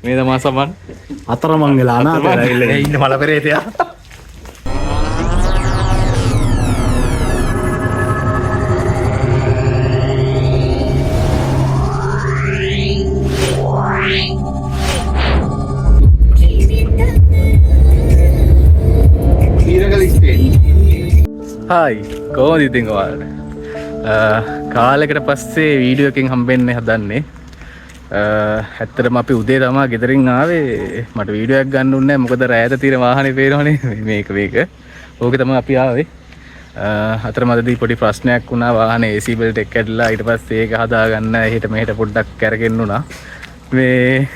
මේ තමා සමන් අතරමං වෙලා අනාථ ඉන්න මල පෙරේතයා. හායි කොහොමද ඉතින් ඔයාලට? කාලෙකට පස්සේ වීඩියෝ එකකින් හම්බෙන්න හදන්නේ. ඇත්තටම අපි උදේ තමා ගෙදරින් ආවේ. මට වීඩියෝ එකක් ගන්න උන්නේ නැහැ. මොකද රෑට තියෙන වාහනේ පේනවනේ මේක. ඕකේ තමයි අපි ආවේ. අතරමැදදී පොඩි ප්‍රශ්නයක් වුණා. වාහනේ AC බෙල්ට් එක කැඩලා ඊට පස්සේ ඒක හදාගන්න එහෙට මෙහෙට පොඩ්ඩක් කරගෙන වුණා. මේ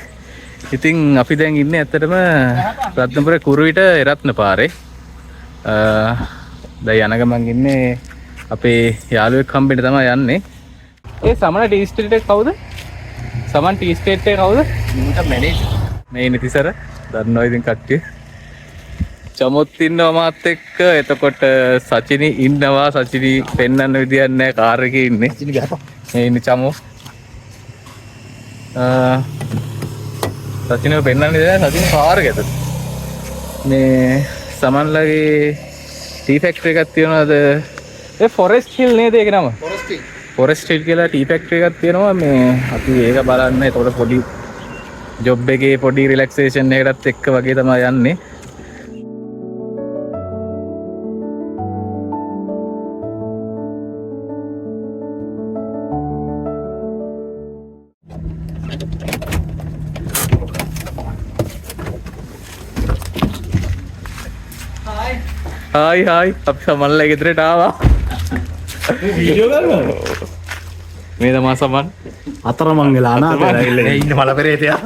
ඉතින් අපි දැන් ඉන්නේ ඇත්තටම රත්නපුර කුරුවිට එරත්න පාරේ. දැන් යන ගමන් ඉන්නේ අපේ යාළුවෙක් හම්බෙන්න තමයි යන්නේ. ඒ සමන ටී ස්ටේට් එක කවුද? සමන් ටී ස්ටේට් එක කවුද? මට මැනේජර්. මේ නිතිසර දන්නවා ඉතින් කට්ටිය. චමොත් ඉන්නවා මාත් එක්ක. එතකොට සචිනි ඉන්නවා. සචිනි පෙන්වන්න විදියක් නැහැ කාර් එකේ ඉන්නේ. සචිනි ගහපන්. මේ ඉන්නේ චමෝ. සචිනව පෙන්වන්නේ නැහැ. සචිනි කාර් එක ඇතුළේ. මේ සමන්ලගේ ටී ෆැක්ටරි එකක් තියෙනවාද? ඒ ෆොරෙස්ට් හිල් නේද ඒක නම? ෆොරෙස්ට් හිල් කියලා ටී ෆැක්ටරි එකක් තියෙනවා. මේ අපි ඒක බලන්න. එතකොට පොඩි ජොබ් එකේ පොඩි රිලැක්සේෂන් එකකටත් එක්ක වගේ තමයි යන්නේ. හායි අපි සමන්ලා ගෙදරට ආවා. වීඩියෝ ගන්නවා. මේ තමා සමන් අතරමං වෙලා අනාථ ඉන්න මල පෙරේතයා.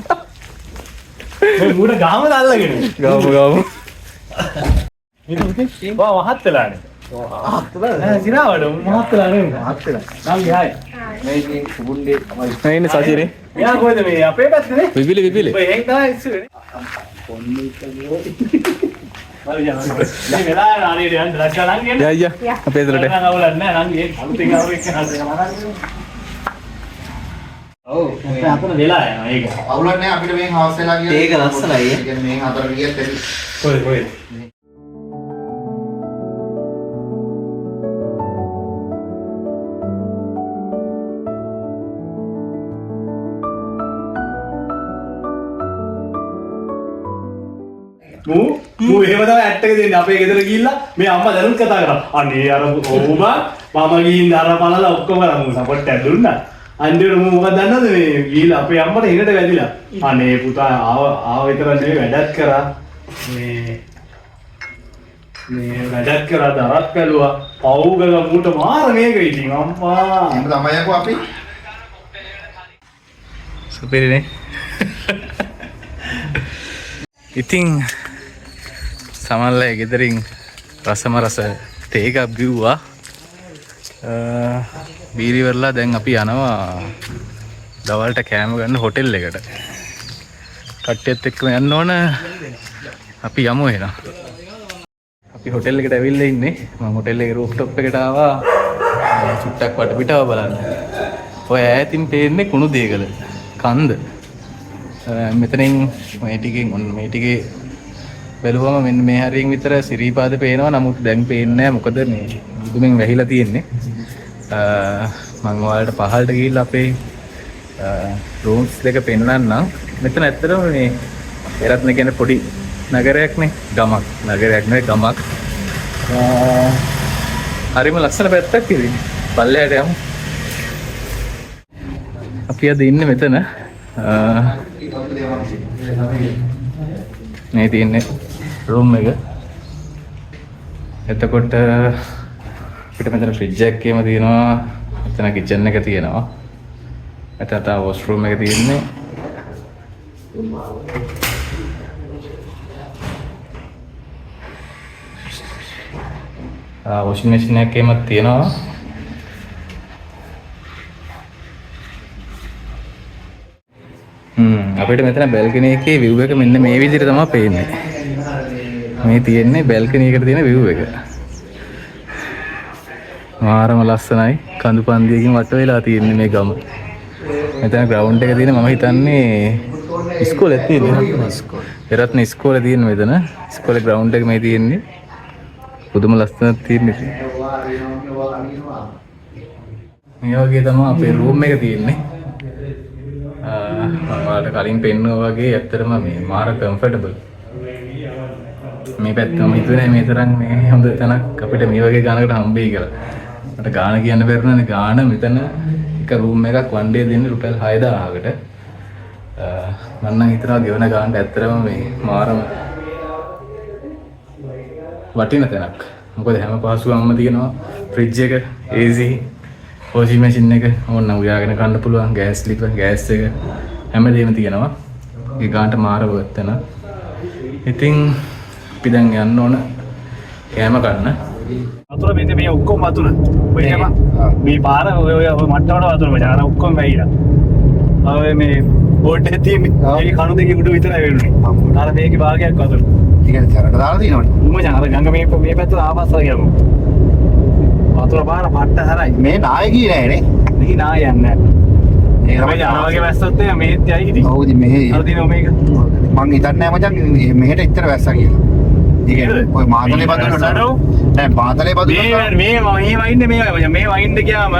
මුඩ ගාම දාල්ලාගෙන. ගාමු. මේක වා මහත් වෙලානේ. සිරාවට මහත් වෙලා නේ මහත් වෙලා. නම් ගහයි. මේ කුඹුල්ලේ තමයි. මේ ඉන්නේ සචිනේ. යා කොහෙද මේ අපේ පැත්තේ? විපිලි. ඔය එහෙන් තමයි ඉස්සරනේ. මේ වෙලා ආරේ යන්න දැක්කා නම් කියන්නේ. යා අපේ දරට. නං අවුලක් නැහැ නං ඒ අලුතෙන් ආව එක හදනවා. ඔව් ඒ අතන වෙලා යනවා ඒක. අවුලක් නැහැ අපිට මේ හවස් වෙලා ගියා. ඒක ලස්සනයි. ඒ කියන්නේ මේ හතර ගියත් එරි. කොහෙද? මූ එහෙම තමයි ඇට් එක දෙන්නේ අපේ ගෙදර ගිහිල්ලා මේ අම්මා දැනුත් කතා කරා. අනේ අර ඕම මම ගිහින් අර බලලා ඔක්කොම මූ සපෝට් එකක් දුන්නා. අන්තිමට මූ මොකක්ද දන්නවද මේ ගිහිල්ලා අපේ අම්මට එකට වැදිලා. අනේ පුතා ආව විතර නෙවෙයි වැඩක් කරා. මේ වැඩක් කරා දරත් කළුවා. පවුගල මූට මාර මේක ඉතින් අම්මා. එහෙම තමයි යකෝ අපි. සුපිරිනේ. ඉතින් සමන්ලා ගෙදරින් රසම රස තේ එකක් බිව්වා. බීරිවරලා දැන් අපි යනවා දවල්ට කෑම ගන්න හොටෙල් එකට. කට්ටියත් එක්කම යන්න ඕන. අපි යමු එහෙනම්. අපි හොටෙල් එකට ඇවිල්ලා ඉන්නේ. මම හොටෙල් එකේ රූෆ්ටොප් එකට ආවා. චුට්ටක් වටපිටාව බලන්න. ඔය ඈතින් පේන්නේ කුණු දේගල කන්ද. මෙතනින් මේ ටිකේ බැලුවම මෙන්න මේ හරියෙන් විතර සිරීපාද පේනවා. නමුත් දැන් පේන්නේ නැහැ. මොකද මේ මුදුමින් වැහිලා තියෙන්නේ. මම ඔයාලට පහළට ගිහිල්ලා අපේ රූම්ස් දෙක පෙන්නන්නම්. මෙතන ඇත්තටම මේ එරත්න කියන්නේ පොඩි නගරයක් නේ. ගමක්. නගරයක් නෙවෙයි ගමක්. හරිම ලස්සන පැත්තක් ඉතින්. පල්ලෙහාට යමු. අපි අද ඉන්නේ මෙතන. මේ තියෙන්නේ රූම් එක. එතකොට අපිට මෙතන ෆ්‍රිජ් එකක් එහෙම තියෙනවා. මෙතන කිචන් එක තියෙනවා. මෙතන තව වොෂ්රූම් එක තියෙන්නේ. වොෂින් මැෂින් එකක් එහෙම තියෙනවා. අපිට මෙතන බැල්කනි එකේ view එක මෙන්න මේ විදිහට තමයි පේන්නේ. මේ තියෙන්නේ බැල්කනි එකට තියෙන view එක. මාරම ලස්සනයි. කඳු පන්දියකින් වට වෙලා තියෙන්නේ මේ ගම. මෙතන ග්‍රවුන්ඩ් එක තියෙන මම හිතන්නේ ඉස්කෝලේ තියෙන්නේ. එරත්න ඉස්කෝලේ තියෙන මෙතන. ඉස්කෝලේ ග්‍රවුන්ඩ් එක මේ තියෙන්නේ. පුදුම ලස්සනක් තියෙන්නේ. මේ වගේ තමයි අපේ රූම් එක තියෙන්නේ. මම ඔයාලට කලින් පෙන්නුවා වගේ ඇත්තටම මේ මාර කම්ෆර්ටබල්. මේ පැත්තම හිතුවේ මේ තරම් මේ හොඳ තැනක් අපිට මේ වගේ ගානකට හම්බෙයි කියලා. මට ගාන කියන්න බැරුණානේ. ගාන මෙතන එක රූම් එකක් වන් ඩේ දෙන්නේ රුපියල් 6000කට. මම නම් හිතනවා ගෙවන ගානට ඇත්තටම මේ මාරම වටින තැනක්. මොකද හැම පහසුවක්ම තියෙනවා. ෆ්‍රිජ් එක, AC, වොෂින් මැෂින් එක, ඕන උයාගෙන කන්න පුළුවන් ගෑස් ලිප, ගෑස් එක හැමදේම තියෙනවා. ඒ ගානට මාර වර්ත් තැන. ඉතින් අපි දැන් යන්න ඕන කෑම ගන්න. වතුර මේ ඔක්කොම වතුර. මේ පාර ඔය මට්ටමට වතුර මචං. ඔක්කොම වැහිලා. ආවේ මේ බෝට් එකේ තියෙන්නේ. ඒක කණු දෙකේ උඩ විතරයි වෙන්නේ. අර මේකේ භාගයක් වතුර. ටිකක් සරට දාලා තියෙනවනේ. මචං අර ගංගා මේ පැත්තට ආපස්සට ගියමු. වතුර පාර පට්ට හරයි. මේ නායකී නෑනේ. මේ නායයන් නෑ. ඒ තමයි අර වගේ වැස්සොත් එයා මෙහෙත් යයි ඉතින්. ඔව් ඉතින් මෙහෙ අර දිනෝ මේක. මං හිතන්නේ නෑ මචං මෙහෙට ඉතර වැස්සා කියලා. ඔය මාතලේ බදුන නෑ මාතලේ බදුන මේ වයින්නේ මේ වයින්ද ගියාම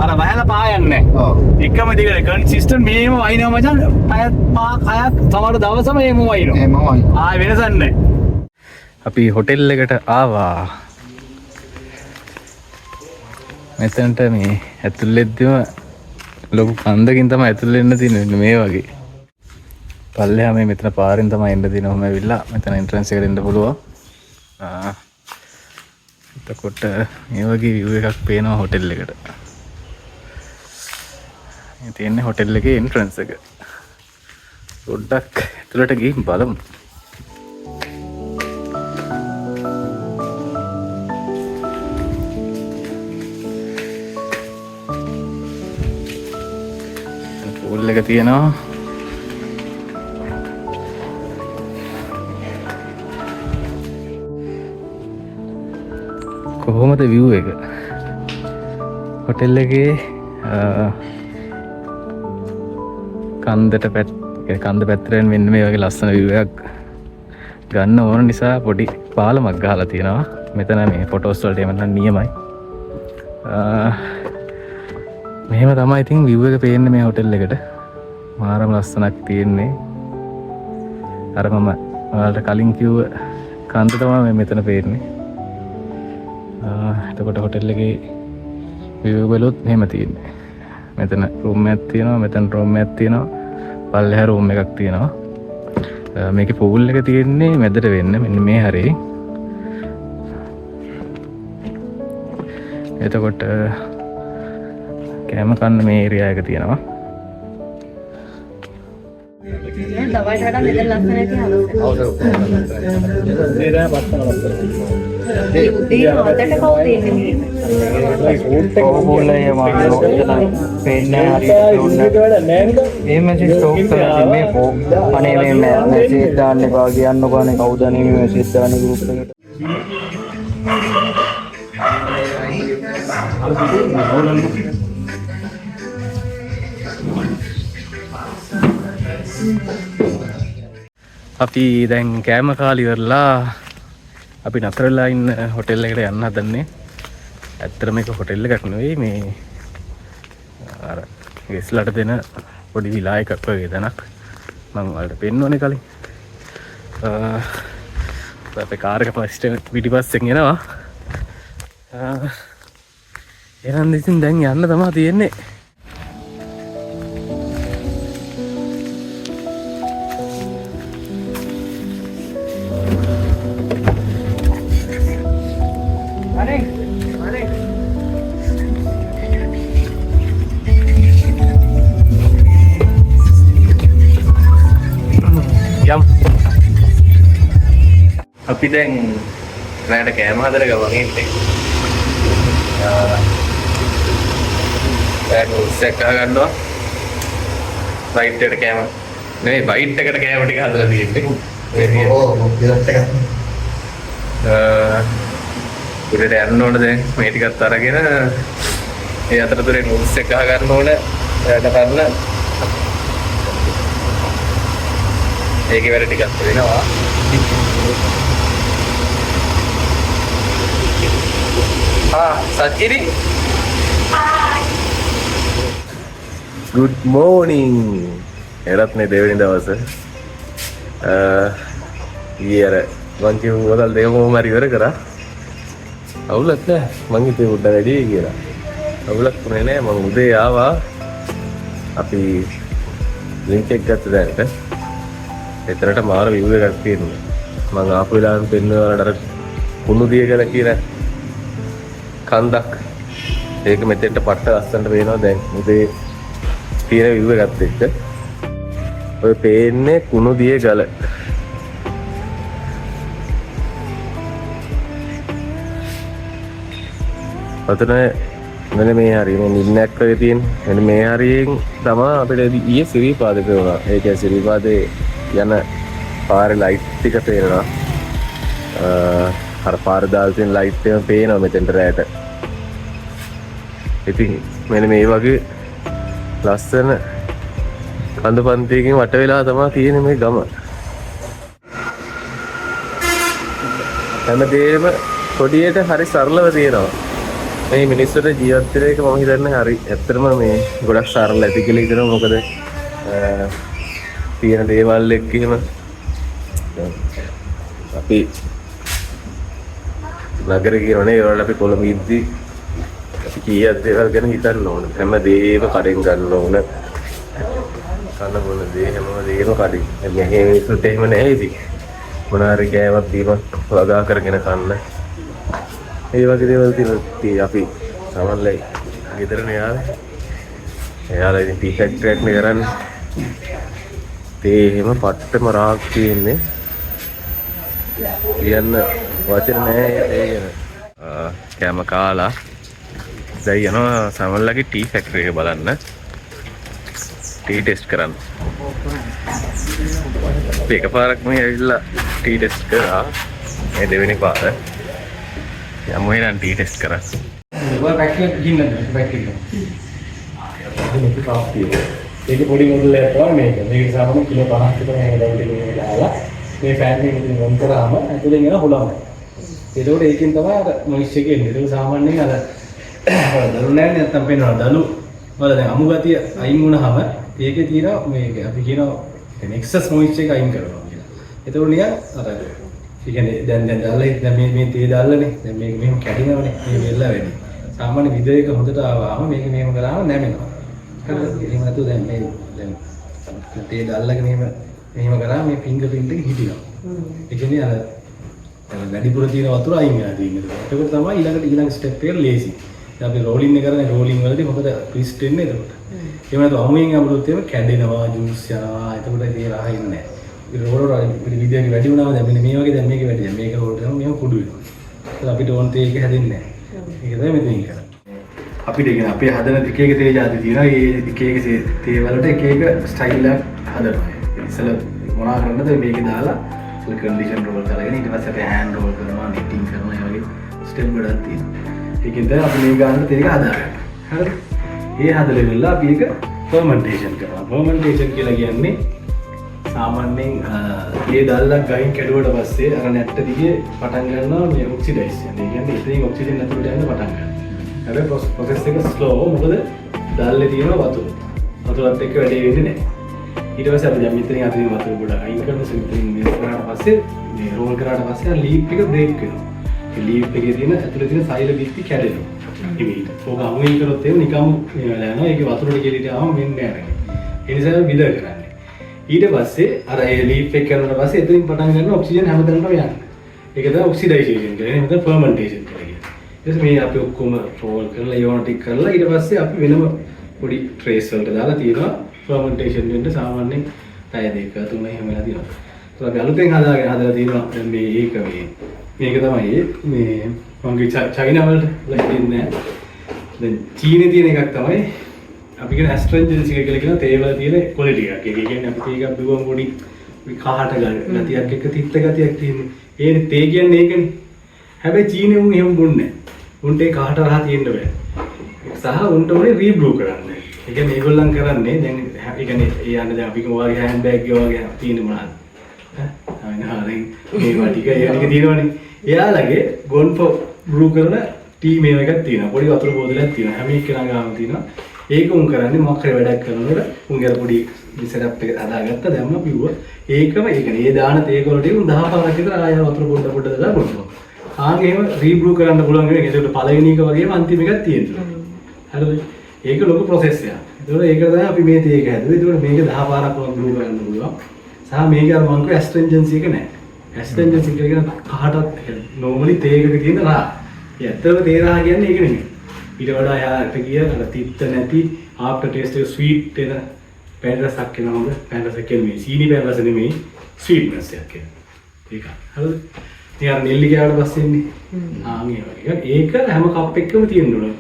අර වහලා පායන්නේ නෑ. ඔව්. එකම දිගට කන්සිස්ටන්ට් මේම වයින්නවා මචං. පැයක් කයක් සමහර දවසම මේම වයින්නවා. එහෙම වයි. ආයෙ වෙනසක් නෑ. අපි හොටෙල් එකට ආවා. මෙතනට මේ ඇතුළෙද්දිම ලොකු කන්දකින් තමයි ඇතුළ වෙන්න තියෙන්නේ මේ වගේ. පල්ලෙහා මේ මෙතන පාරෙන් තමයි එන්න තියෙන්නේ. ඔහම ඇවිල්ලා මෙතන එන්ට්‍රන්ස් එකට එන්න පුළුවන්. එතකොට මේ වගේ view එකක් පේනවා හොටෙල් එකට. මේ තියෙන්නේ හොටෙල් එකේ එන්ට්‍රන්ස් එක. පොඩ්ඩක් ඇතුළට ගිහින් බලමු. පූල් එක තියෙනවා. කොහොමද view එක? හොටෙල් එකේ කන්ද පැත්තෙන් මෙන්න මේ වගේ ලස්සන view එකක් ගන්න ඕන නිසා පොඩි පාලමක් ගහලා තියෙනවා. මෙතන මේ ෆොටෝස් වලට එන්න නියමයි. මෙහෙම තමයි ඉතින් view එක පේන්නේ මේ හොටෙල් එකට. මාරම ලස්සනක් තියෙන්නේ. අර මම ඔයාලට කලින් කිව්ව කන්ද තමයි මෙතන පේන්නේ. එතකොට හොටෙල් එකේ view බලුත් මෙහෙම තියෙන්නේ. මෙතන room එකක් තියෙනවා, මෙතන room එකක් තියෙනවා, පල්ලෙහා room එකක් තියෙනවා. මේකේ pool එක තියෙන්නේ මැදට වෙන්නේ මෙන්න මේ හැරේ. එතකොට කෑම කන්න මේ ඒරියා එක තියෙනවා. දවල්ට වඩා මෙතන ලස්සන ඇති හවස. මේ දැන් පස්සන ලස්සන. ඒ උදේ හතට කවුද එන්නේ? ඕගොල්ලෝ පේන්නේ හරියට මේ මැසේජ් ටෝක් කරලා මේ අනේ මේ මැසේජ් දාන්න එපා කියන්නකෝ අනේ කවුද අනේ මේ මැසේජ් දාන්නේ ගෲප් එකට. අපි දැන් කෑම කාලි ඉවරලා අපි නතර වෙලා ඉන්න හොටෙල් එකට යන්න හදන්නේ. ඇත්තට මේක හොටෙල් එකක් නෙවෙයි මේ අර ගෙස්ලට දෙන පොඩි විලා එකක් වගේ තැනක්. මම ඔයාලට පෙන්වන්නේ කලින්. අපේ කාර් එක පිටිපස්සෙන් එනවා. එහෙනම් ඉතින් දැන් යන්න තමයි තියෙන්නේ. යම් අපි දැන් රැට කෑම හදන ගමන් ඉන්නේ. දැන් උස්සක් ගන්නවා. රයිට් එකට කෑම. නෙවෙයි බයිට් එකට කෑම ටික හදලා තියෙන්නේ. ඔව් ඉරට් එක. උඩට යන්න ඕන දැන් මේ ටිකත් අරගෙන ඒ අතරතුරේ උස්සක් ගන්න ඕන රැට කරන. ඒකේ වැඩ ටිකක් වෙනවා. සත්කිරි Good morning. එරත් මේ දෙවෙනි දවස. ඊයේ අර මං කියපු මොකද දෙවම හරි ඉවර කරා. අවුලක් නැහැ. මං හිතුවේ උඩ වැඩි කියලා. අවුලක් උනේ නැහැ. මං උදේ ආවා. අපි ලින්ක් එක ගත්ත දැනට. එතරට මාර view එකක් තියෙනවා. මං ආපු වෙලාවෙන් පෙන්වන අර කුණු දිය කියලා කියන කන්දක්. ඒක මෙතෙන්ට පට්ට ලස්සනට පේනවා දැන්. උදේ තියෙන view එකත් එක්ක. ඔය පේන්නේ කුණු දිය ගල. අතන මෙන්න මේ හරිය මේ නින්නක් වගේ තියෙන. මෙන්න මේ හරියෙන් තමයි අපිට ඊයේ සිරිපාදේ පේනවා. ඒ කියන්නේ සිරිපාදේ යන පාරේ ලයිට් ටික පේනවා. අර පාර දාලා තියෙන ලයිට් එක පේනවා මෙතෙන්ට රැට. ඉතින් මෙන්න මේ වගේ ලස්සන කඳු පන්තියකින් වට වෙලා තමයි තියෙන්නේ මේ ගම. හැමදේම පොඩියට හරි සරලව තියෙනවා. මේ මිනිස්සුන්ට ජීවත් වෙන එක මම හිතන්නේ හරි ඇත්තටම මේ ගොඩක් සරල ඇති කියලා හිතනවා. මොකද තියෙන දේවල් එක්ක එහෙම අපි නගරේ කියනනේ ඒවල අපි කොළඹ ඉද්දි අපි කීයක් දේවල් ගැන හිතන්න ඕන. හැමදේම කඩෙන් ගන්න ඕන. කන්න බොන දේ හැම දේම කඩින්. මේ මිනිස්සුන්ට එහෙම නැහැ ඉතින්. මොනාරි කෑමක් දීමක් වගා කරගෙන කන්න. ඒ වගේ දේවල් තියෙනවා. අපි සමහරවිට ගෙදරනේ ආවේ. එයාලා ඉතින් ටී ෆැක්ටරි එකක් නේ කරන්නේ. තේ එහෙම පට්ටම රාක් තියෙන්නේ. කියන්න වචන නැහැ ඒ ගැන. කෑම කාලා දැන් යනවා සමහරවිට ටී ෆැක්ටරි එක බලන්න. ටී ටෙස්ට් කරන්න. එකපාරක් මේ ඇවිල්ලා ටී ටෙස්ට් කරා. මේ දෙවෙනි පාර. යමු එහෙනම් ටී ටෙස්ට් කරා. ඒක පොඩි මොඩල් එකක් තමයි මේක. මේක සාමාන්‍ය කිලෝ 5ක් විතර හැදෙන්න දාලා මේ ෆෑන් එක ඉතින් ඔන් කරාම ඇතුලෙන් එන හුලම. ඒකෝට ඒකෙන් තමයි අර මොයිස් එක එන්නේ. ඒක සාමාන්‍යයෙන් අර දළු නැහැ නැත්තම් පේනවා දළු වල දැන් අමු ගතිය අයින් වුණාම ඒකේ තියෙනවා මේක අපි කියනවා එක්සස් මොයිස් එක අයින් කරනවා කියලා. ඒකෝට නිකන් අර ඒ කියන්නේ දැන් දාලා දැන් මේ තේ දාලානේ දැන් මේක මෙහෙම කැඩිනවනේ මේ වෙල්ල වෙන්නේ. සාමාන්‍ය විදේක හොඳට ආවම මේක මෙහෙම කරාම නැමෙනවා. හරිද? එහෙම නැතුව දැන් මේ දැන් තේ දාලාගෙන මෙහෙම කරාම මේ ෆින්ගර් ප්‍රින්ට් එක හිටිනවා. ඒ කියන්නේ අර වැඩිපුර තියෙන වතුර අයින් වෙනවා තියෙන්නේ. ඒකට තමයි ඊළඟ ස්ටෙප් එක ලේසි. දැන් අපි රෝලින් එක කරන්නේ රෝලින් වලදී හොඳට ට්විස්ට් වෙන්නේ එතකොට. එහෙම නැත්නම් අමුයෙන් අපලුත් එහෙම කැඩෙනවා ජූස් යනවා. එතකොට ඒක රහ ඉන්නේ නැහැ. ඒ රෝලර විදිහට වැඩි වුණාම දැන් මෙන්න මේ වගේ දැන් මේක වැඩි. දැන් මේක රෝල් කරනවා මේක කුඩු වෙනවා. ඒක අපිට ඕන තේ එක හැදෙන්නේ නැහැ. ඒක තමයි මෙතනින් කරන්නේ. අපිට කියන අපේ හදන එක එක තේ જાති තියෙනවා. ඒ එක එක තේ වලට එක එක ස්ටයිල් එකක් හදනවා. ඉතල මොනවා කරන්නද මේක දාලා ඉතල කන්ඩිෂන් රෝල් කරගෙන ඊට පස්සේ අපි හෑන්ඩ් රෝල් කරනවා, නිටින් කරනවා. ඒ වගේ ස්ටෙප් ගොඩක් තියෙනවා. ඒකෙන් තමයි අපි මේ ගන්න තේ එක හදාගන්නේ. හරිද? ඒ හදලා ඉවරලා අපි ඒක ෆර්මන්ටේෂන් කරනවා. ෆර්මන්ටේෂන් කියලා කියන්නේ සාමාන්‍යයෙන් ඒ දැල්ලක් ගහින් කැඩුවට පස්සේ අර නැට්ට දිගේ පටන් ගන්නවා මේ ඔක්සිඩයිසේෂන්. ඒ කියන්නේ ඉතින් ඔක්සිජන් ඇතුළට යන්න පටන් ගන්නවා. හැබැයි ප්‍රොසෙස් එක ස්ලෝ. මොකද දැල්ලේ තියෙන වතුර. වතුරත් එක්ක වැඩේ වෙන්නේ නැහැ. ඊට පස්සේ අපි දැන් මෙතනින් අතින් වතුර ගොඩක් අයින් කරනවා. සිම්පලින් මේ කරාට පස්සේ මේ රෝල් කරාට පස්සේ ලීප් එක බ්‍රේක් වෙනවා. ඒ ලීප් එකේ තියෙන ඇතුළේ තියෙන සෛල බිත්ති කැඩෙනවා. ඉමීට. ඕක අමුයින් කරොත් එහෙම නිකම් වෙලා යනවා. ඒකේ වතුරට කෙලිට ආවම වෙන්නේ නැහැ. ඒ නිසා විද කරන්නේ. ඊට පස්සේ අර ඒ ලීප් එක කරනකොට පස්සේ එතනින් පටන් ගන්න ඔක්සිජන් හැමතැනම යනවා. ඒක තමයි ඔක්සිඩයිසේෂන් කියන්නේ. එහෙනම් ෆර්මන්ටේෂන් කියන්නේ. ඊට මේ අපි ඔක්කොම රෝල් කරලා යෝන ටික කරලා ඊට පස්සේ අපි වෙනම පොඩි ට්‍රේස් වලට දාලා තියෙනවා ෆර්මන්ටේෂන් වෙන්න සාමාන්‍යයෙන් පැය දෙක තුන එහෙම වෙලා තියෙනවා. ඒක අපි අලුතෙන් හදලා තියෙනවා. දැන් මේ මේක තමයි මේ මගේ චයිනා වලට ලැබෙන්නේ නැහැ. දැන් චීනේ තියෙන එකක් තමයි අපි කියන ඇස්ට්‍රන්ජන්සි එක කියලා කියන තේ වල තියෙන ක්වොලිටි එකක්. ඒ කියන්නේ අපි තේ එකක් බිව්වම පොඩි කහට ගතියක් එක තිත්ත ගතියක් තියෙන්නේ. ඒ තේ කියන්නේ ඒකනේ. හැබැයි චීනේ උන් එහෙම බොන්නේ නැහැ. උන්ට ඒ කහට රහ තියෙන්න බෑ. සහ උන්ට උනේ රීබ්‍රූ කරන්න. ඒ කියන්නේ මේගොල්ලන් කරන්නේ දැන් ඒ කියන්නේ ඒ යන්නේ දැන් අපි කොහොමද හෑන්ඩ් බෑග් එක වගේ තියෙන මොනවාද? මේවා ටික ඒක තියෙනවනේ. එයාලගේ ගොන්ෆෝ බ්‍රූ කරන ටී මේව එකක් තියෙනවා. පොඩි වතුර බෝතලයක් තියෙනවා. හැම එක්කෙනා ගාම තියෙනවා. ඒක උන් කරන්නේ මොකක් හරි වැඩක් කරනකොට උන්ගේ පොඩි සෙටප් එක හදාගත්තා දැම්ම පිව්වා. ඒකම ඒ කියන්නේ ඒ දාන තේක වලට උන් 10 පාරක් විතර ආයෙ වතුර පොඩ දාලා බොනවා. ආන්ගේම රීබ්‍රූ කරන්න පුළුවන් වෙන එක. ඒකට පළවෙනි එක වගේම අන්තිම එකක් තියෙනවා. හරිද? ඒක ලොකු ප්‍රොසෙස් එකක්. ඒතකොට ඒක තමයි අපි මේ තේක හැදුවේ. ඒතකොට මේක 10 පාරක් බ්‍රූ කරන්න පුළුවන්. සහ මේක අර මං කිව්ව ඇස්ට්‍රෙන්ජන්සි එක නැහැ. ඇස්ට්‍රෙන්ජන්සි එක කියන කහටත් නෝමලි තේකක තියෙන රා. ඒ ඇත්තම තේ රා කියන්නේ ඒක නෙමෙයි. ඊට වඩා යාට කිය අර තිත්ත නැති ආෆ්ටර් ටේස්ට් එක ස්වීට් එන පැන්රසක් කියනවද? පැන්රස කියන්නේ සීනි පැන්රස නෙමෙයි ස්වීට්නස් එකක් කියන. ඒක. හරිද? ඉතින් අර නෙල්ලි කෑවට පස්සේ ඉන්නේ. ඒ වගේ. ඒක හැම කප් එකකම තියෙන්න ඕන.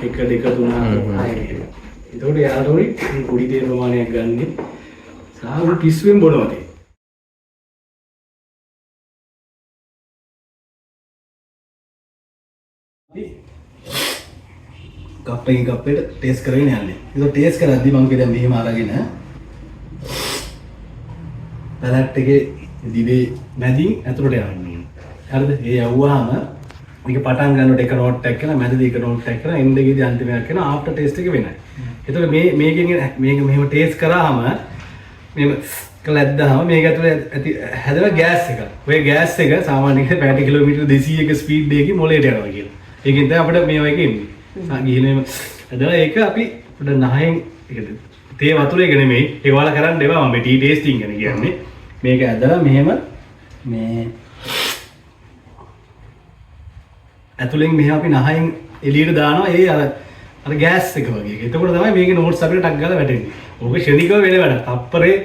1 2 3 4 5. ඒතකොට යාට උනි පොඩි තේ ප්‍රමාණයක් ගන්න. සාහු පිස්සුවෙන් බොනවා තේ. කප් එකෙන් කප් එකට ටේස්ට් කරගෙන යන්නේ. ඒක ටේස්ට් කරද්දි මම කියදන් මෙහෙම අරගෙන පැලට් එකේ දිවේ මැදින් ඇතුළට යවන්න. හරිද? ඒ යවුවාම මේක පටන් ගන්නකොට එක නෝට් එකක් කරලා මැදදී එක නෝට් එකක් කරලා එන්ඩ් එකේදී අන්තිමයක් කරන ආෆ්ටර් ටේස්ට් එක වෙනයි. එතකොට මේක මෙහෙම ටේස්ට් කරාම මෙහෙම කළද්දාම මේක ඇතුලේ ඇති හැදෙන ගෑස් එක. ඔය ගෑස් එක සාමාන්‍යයෙන් පැය කිලෝමීටර් 200ක ස්පීඩ් එකකින් මොලේට යනවා කියලා. ඒකෙන් තමයි අපිට මේ වගේ එන්නේ. ගිහින් ඇදලා ඒක අපි පොඩ නහයෙන් තේ වතුර එක නෙමෙයි ඒක වල කරන්න එපා මම ටී ටේස්ටිං ගැන කියන්නේ මේක ඇදලා මෙහෙම මේ ඇතුලෙන් මෙහෙම අපි නහයෙන් එළියට දානවා ඒ අර ගෑස් එක වගේ. එතකොට තමයි මේකේ නෝට්ස් අපිට ටක් ගාලා වැටෙන්නේ. ඕක ෂණිකව වෙන වැඩක්. තප්පරේ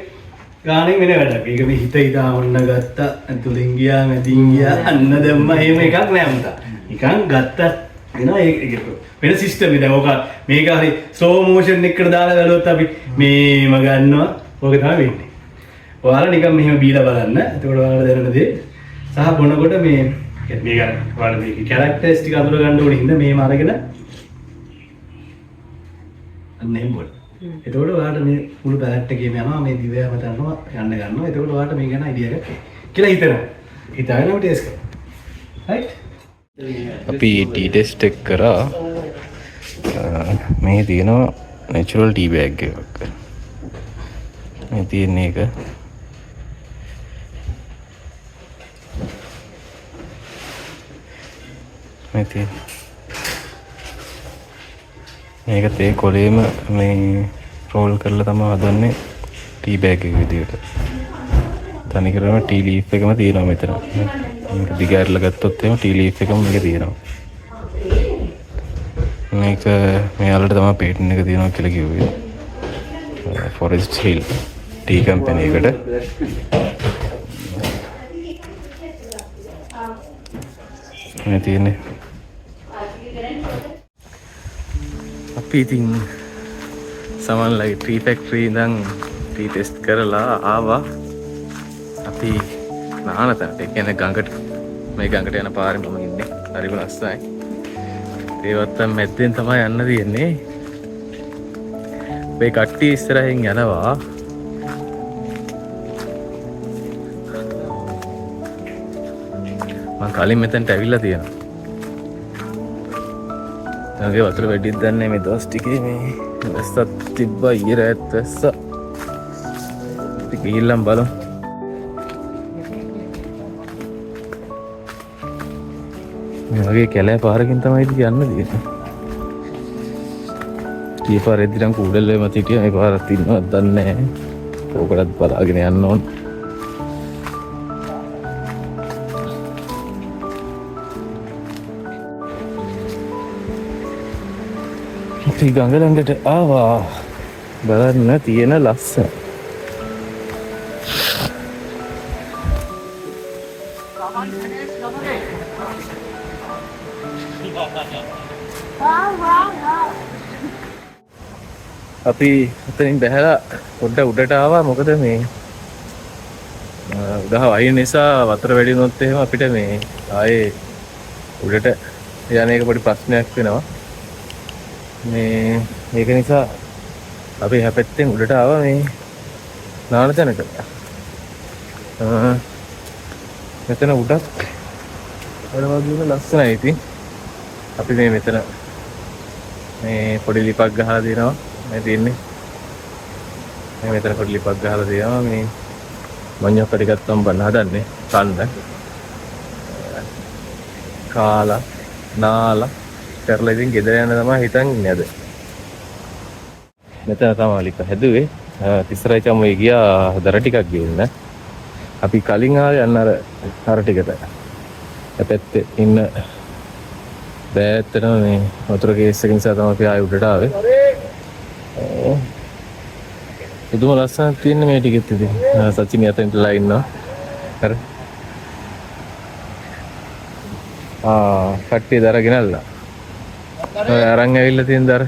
ගානේ වෙන වැඩක්. ඒක මේ හිත හිතා ඔන්න ගත්තා ඇතුලෙන් ගියා මැදින් ගියා අන්න දැම්මා එහෙම එකක් නෑ මත. නිකන් ගත්තා එනවා ඒක වෙන සිස්ටම් එක. දැන් ඕක මේක හරි ස්ලෝ මෝෂන් එකකට දාලා බලුවොත් අපි මේම ගන්නවා. ඕක තමයි වෙන්නේ. ඔයාලා නිකන් මෙහෙම බීලා බලන්න. එතකොට ඔයාලට දැනෙන දේ සහ බොනකොට මේ මේක ඔයාලා මේක කැරක්ටරිස්ටික් අඳුර ගන්න ඕනේ හින්දා මේම අරගෙන අන්න එහෙම බොන්න. එතකොට ඔයාලට මේ මුළු පැලට් එකේම යනවා මේ දිවයම තනවා යන්න ගන්නවා. එතකොට ඔයාලට මේ ගැන අයිඩියා එකක් කියලා හිතනවා. හිතාගෙනම ටේස්ට් කරනවා. රයිට්? අපි ටී ටෙස්ට් එක කරා. මේ තියෙනවා නැචරල් ටී බෑග් එකක්. මේ තියෙන එක මේක තේ කොලේම මේ රෝල් කරලා තමයි හදන්නේ ටී බෑග් එක විදියට. තනිකරම ටී ලීෆ් එකම තියෙනවා මෙතන. මේක දිගහැරලා ගත්තොත් එහෙම ටී ලීෆ් එකම මේක තියෙනවා. මේක මෙයාලට තමයි පේටන්ට් එක තියෙනවා කියලා කිව්වේ. ෆොරෙස්ට් හිල් ටී කම්පැනි එකට. මේ තියෙන්නේ අපි ඉතින් සමන්ලයි ටී ෆැක්ටරි ඉඳන් ටී ටෙස්ට් කරලා ආවා. අපි නාන තැනට. ඒ කියන්නේ ගඟට. මේ ගඟට යන පාරේ මම ඉන්නේ. හරිම ලස්සනයි. ඒවත් මැද්දෙන් තමයි යන්න තියෙන්නේ. මේ කට්ටිය ඉස්සරහින් යනවා. මම කලින් මෙතනට ඇවිල්ලා තියෙනවා. දැන්ගේ වතුර වැඩිද දන්නේ මේ දවස් ටිකේ මේ වැස්සක් තිබ්බා ඊයේ රාත් වැස්ස. අපි ගිහිල්ලා බලමු. මේ වගේ කැලෑ පාරකින් තමයි ඉතින් යන්න තියෙන්නේ. ඊ පාර එද්දිනම් කූඩල් වේම හිටියා. මේ පාරක් තින්නවද දන්නේ නැහැ. ඕකටත් බලාගෙන යන්න ඕන. අපි ගඟ ළඟට ආවා. බලන්න තියෙන ලස්සන. අපි එතනින් බැහැලා පොඩ්ඩක් උඩට ආවා. මොකද මේ ගහ වහින නිසා වතුර වැඩි වුණොත් එහෙම අපිට මේ ආයේ උඩට යන එක පොඩි ප්‍රශ්නයක් වෙනවා. මේ ඒක නිසා අපි හැපැත්තෙන් උඩට ආවා මේ නාන තැනකට. මෙතන උඩක් අර වගේම ලස්සනයි ඉතින්. අපි මේ මෙතන මේ පොඩි ලිපක් ගහලා දෙනවා. මේ තියෙන්නේ. මේ මෙතන පොඩි ලිපක් ගහලා දෙනවා. මේ මඤ්ඤොක්ක ටිකක් තම්බන්න හදන්නේ. කන්න. කාලා නාලා කරලා ඉතින් ගෙදර යන්න තමයි හිතන් ඉන්නේ අද. මෙතන තමයි ලිප හැදුවේ. තිස්සරයි චම්මයි ගියා දර ටිකක් ගේන්න. අපි කලින් ආවේ අන්න අර ටිකට. පැත්තේ ඉන්න බෑත්තට මේ වතුර කේස් එක නිසා තමයි අපි ආයෙ උඩට ආවේ. පුදුම ලස්සනක් තියෙන මේ ටිකෙත් ඉතින්. සචින් යතෙන්ටලා ඉන්නවා. හරි. කට්ටිය දර ගෙනල්ලා. ඔය අරන් ඇවිල්ලා තියෙන දර.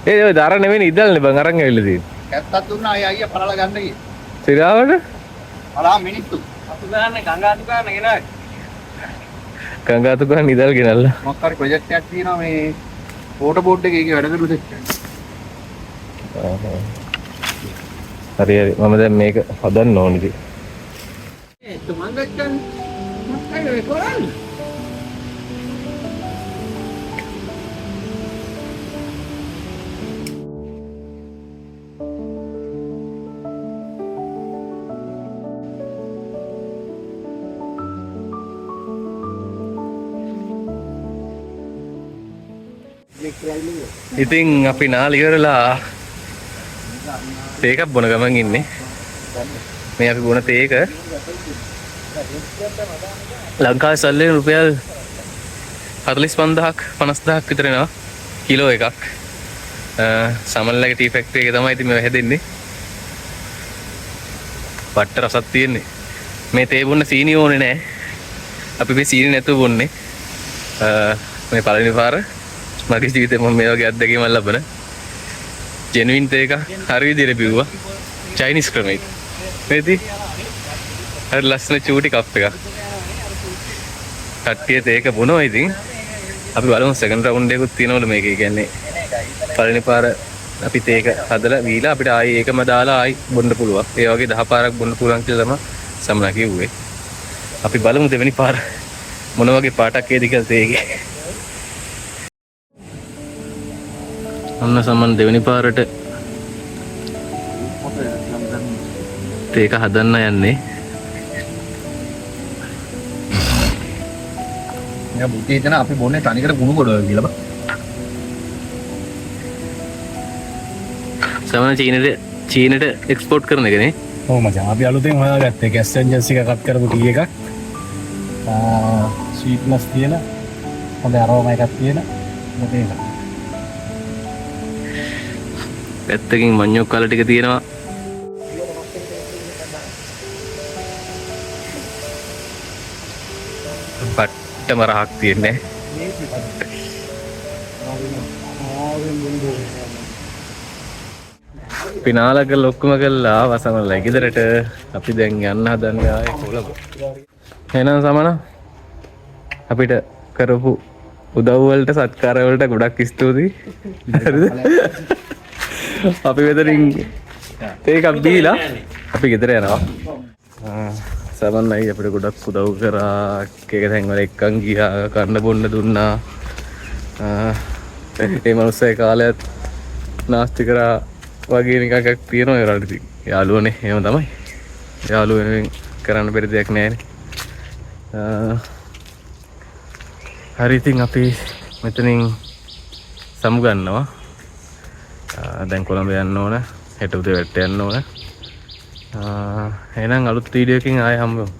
ඔය දර නෙවෙයි ඉදල්නේ බං අරන් ඇවිල්ලා තියෙන්නේ. ඇත්තක් දුන්නා අයියා පළල ගන්න ගියේ. සිරාවට? පළා මිනිත්තු. අපි ගන්න ගංගාතු ගන්න ගෙනාවේ. ගංගාතු ගන්න ඉදල් ගෙනල්ලා. මොකක් හරි ප්‍රොජෙක්ට් එකක් තියෙනවා මේ ෆෝටෝ බෝඩ් එකේ ඒකේ වැඩ කරු දෙන්න. හරි හරි මම දැන් මේක හදන්න ඕනේ ඉතින්. තුමන් ගච්ඡන් මොකක්ද මේ කරන්නේ? ඉතින් අපි නාල ඉවරලා තේකක් බොන ගමන් ඉන්නේ. මේ අපි බොන තේක ලංකාවේ සල්ලි රුපියල් 45000ක් 50000ක් විතර එනවා කිලෝ එකක්. සමනලගේ ටී ෆැක්ටරි එකේ තමයි ඉතින් මේව හැදෙන්නේ. පට්ට රසක් තියෙන්නේ. මේ තේ බොන්න සීනි ඕනේ නැහැ. අපි මේ සීනි නැතුව බොන්නේ. මේ පළවෙනි පාර මගේ ජීවිතේ මම මේ වගේ අත්දැකීමක් ලබන ජෙනුයින් තේක හරි විදිහට බිව්වා. චයිනීස් ක්‍රමයක. මේටි හරි ලස්සන චූටි කප් එකක්. කට්ටිය තේක බොනවා ඉතින්. අපි බලමු සෙකන්ඩ් රවුන්ඩ් එකකුත් තියෙනවලු මේකේ. කියන්නේ පළවෙනි පාර අපි තේක හදලා වීලා අපිට ආයි ඒකම දාලා ආයි බොන්න පුළුවන්. ඒ වගේ 10 පාරක් බොන්න පුළුවන් කියලා තමයි සමනා කිව්වේ. අපි බලමු දෙවෙනි පාර මොන වගේ පාටක් ඒද කියලා තේකේ. ඔන්න සමන් දෙවෙනි පාරට තේක හදන්න යන්නේ. මම බුද්ධි හිතන අපි බොන්නේ තනිකර කුණු ගොඩ කියලා බා. සමන චීනට එක්ස්පෝර්ට් කරන එකනේ. ඔව් මචං අපි අලුතෙන් හොයාගත්තේ ගෑස් එන්ජින්ස් එක කට් කරපු ටී එකක්. ස්වීට්නස් තියෙන හොඳ අරෝමා එකක් තියෙන මොකද ඒක. පැත්තකින් මඤ්ඤොක් කල ටික තියෙනවා. පට්ටම රහක් තියෙන්නේ. පිනාලක ලොක්කම කළා වසමල්ලා ගෙදරට අපි දැන් යන්න හදන්නේ ආයේ කොළඹ. එහෙනම් සමන අපිට කරපු උදව් වලට සත්කාර වලට ගොඩක් ස්තුතියි. හරිද? අපි වෙතරින් තේකක් බීලා අපි ගෙදර යනවා. සමන්නයි අපිට ගොඩක් උදව් කරා. එක තැන්වල එක්කන් ගියා කන්න බොන්න දුන්නා. ඒ මනුස්සයා කාලයක් නාස්ති කරා වගේ නිකක් තියෙනවා ඒ රට ඉතින්. යාළුවනේ එහෙම තමයි. යාළුව වෙනුවෙන් කරන්න බැරි දෙයක් නැහැ. හරි ඉතින් අපි මෙතනින් සමුගන්නවා. දැන් කොළඹ යන්න ඕන. හෙට උදේ වැට්ට යන්න ඕන. එහෙනම් අලුත් වීඩියෝ එකකින් ආයෙ හම්බෙමු.